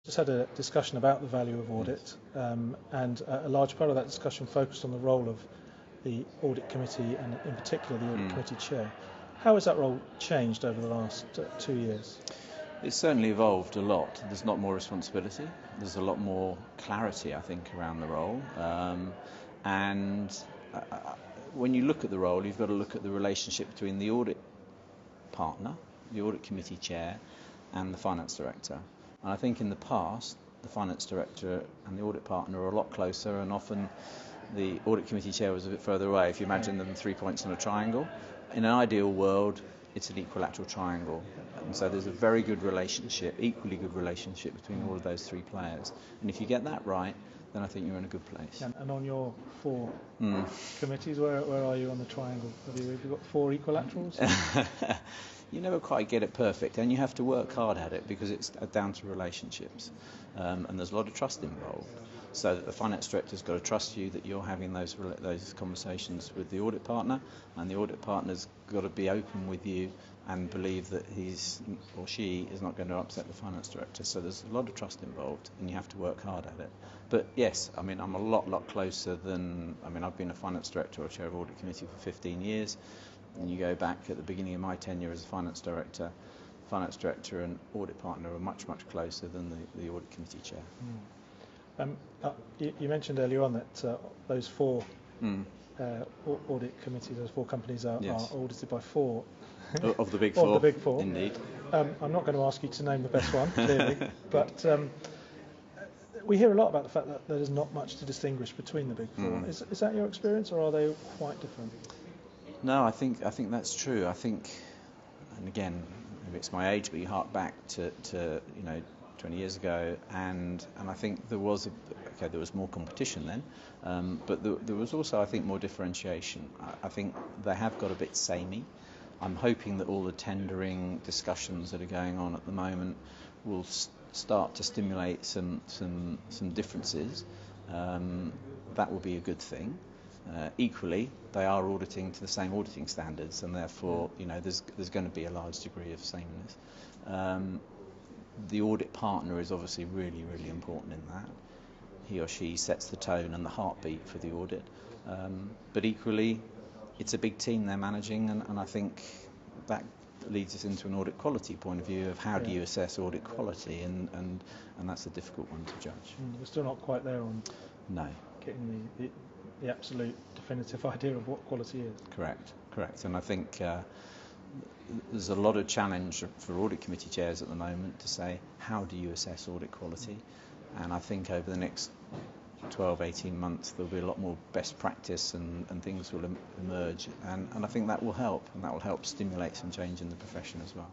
Just had a discussion about the value of audit, and a large part of that discussion focused on the role of the audit committee and in particular the audit committee chair. How has that role changed over the last 2 years? It's certainly evolved a lot. There's a lot more responsibility. There's a lot more clarity, I think, around the role. When you look at the role, you've got to look at the relationship between the audit partner, the audit committee chair, and the finance director. And I think in the past, the finance director and the audit partner are a lot closer, and often the audit committee chair was a bit further away. If you imagine them 3 points on a triangle, in an ideal world, it's an equilateral triangle. And so there's a very good relationship, equally good relationship between all of those three players. And if you get that right, then I think you're in a good place. And on your 4 committees, where are you on the triangle? Have you got 4 equilaterals? You never quite get it perfect, and you have to work hard at it because it's down to relationships, and there's a lot of trust involved. So that the finance director's got to trust you that you're having those conversations with the audit partner, and the audit partner's got to be open with you and believe that he's or she is not going to upset the finance director. So there's a lot of trust involved, and you have to work hard at it. But yes, I mean, I'm a lot closer than, I've been a finance director or chair of audit committee for 15 years. And you go back at the beginning of my tenure as a finance director and audit partner are much closer than the audit committee chair. You mentioned earlier on that those 4 audit committees, those 4 companies are audited by 4 of the big 4. Of the big 4, indeed. I'm not going to ask you to name the best one, clearly, but we hear a lot about the fact that there's not much to distinguish between the big 4. Is that your experience, or are they quite different? No, I think that's true. I think, and again, maybe it's my age, but you hark back to 20 years ago, and I think there was more competition then, but there was also, I think, more differentiation. I think they have got a bit samey. I'm hoping that all the tendering discussions that are going on at the moment will start to stimulate some differences. That will be a good thing. Equally, they are auditing to the same auditing standards, and therefore, there's going to be a large degree of sameness. The audit partner is obviously really important in that. He or she sets the tone and the heartbeat for the audit. But equally, it's a big team they're managing, and I think that leads us into an audit quality point of view of how do you assess audit quality, and that's a difficult one to judge. We're still not quite there on getting the absolute definitive idea of what quality is. Correct. And I think there's a lot of challenge for audit committee chairs at the moment to say, how do you assess audit quality? And I think over the next 12-18 months there'll be a lot more best practice and things will emerge, and I think that will help, and that will help stimulate some change in the profession as well.